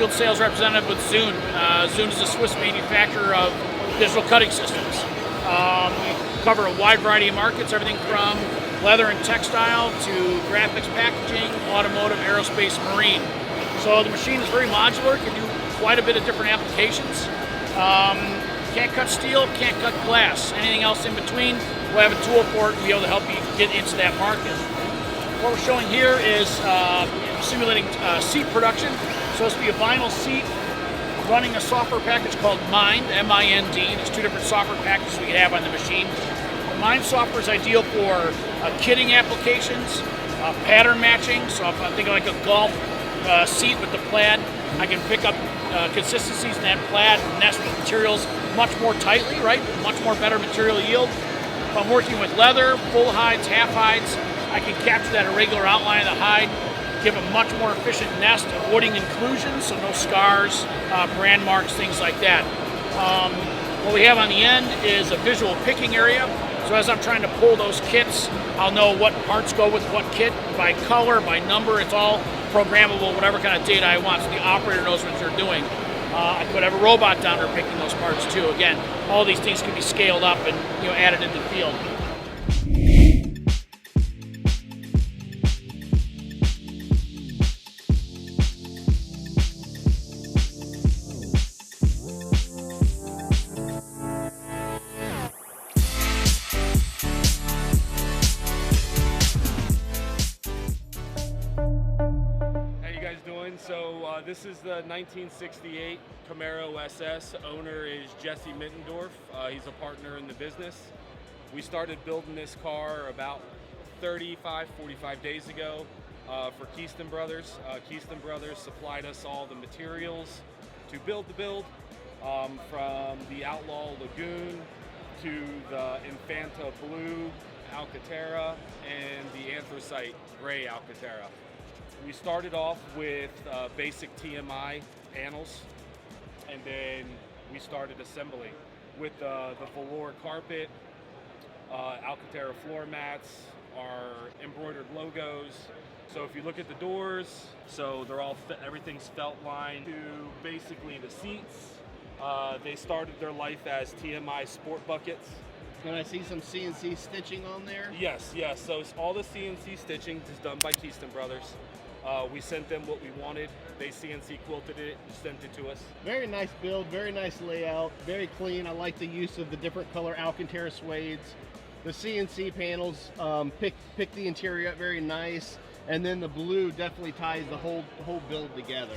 field sales representative with Zund. Zund is a Swiss manufacturer of digital cutting systems. We cover a wide variety of markets, everything from leather and textile to graphics packaging, automotive, aerospace, marine. So the machine is very modular, can do quite a bit of different applications. Can't cut steel, can't cut glass. Anything else in between, we'll have a tool for it and be able to help you get into that market. What we're showing here is simulating seat production. So this will be a vinyl seat running a software package called Mind, M-I-N-D. There's two different software packages we have on the machine. The Mind software is ideal for kitting applications, pattern matching. So if I think of like a golf seat with the plaid, I can pick up consistencies in that plaid and nest the materials much more tightly, right? Much more better material yield. If I'm working with leather, full hides, half hides, I can capture that irregular outline of the hide, give a much more efficient nest, avoiding inclusions, so no scars, brand marks, things like that. What we have on the end is a visual picking area. So as I'm trying to pull those kits, I'll know what parts go with what kit, by color, by number. It's all programmable, whatever kind of data I want, so the operator knows what they're doing. I could have a robot down there picking those parts too. Again, all these things can be scaled up and added into the field. So this is the 1968 Camaro SS. Owner is Jesse Mittendorf. He's a partner in the business. We started building this car about 45 days ago for Keyston Brothers. Keyston Brothers supplied us all the materials to build the build, from the Outlaw Lagoon to the Infanta Blue Alcantara and the Anthracite Gray Alcantara. We started off with basic TMI panels, and then we started assembly with the velour carpet, Alcantara floor mats, our embroidered logos. So if you look at the doors, so they're all everything's felt lined to basically the seats. They started their life as TMI sport buckets. Can I see some CNC stitching on there? Yes. So all the CNC stitching is done by Keyston Brothers. We sent them what we wanted. They CNC quilted it and sent it to us. Very nice build, very nice layout, very clean. I like the use of the different color Alcantara suedes. The CNC panels pick the interior up very nice, and then the blue definitely ties the whole build together.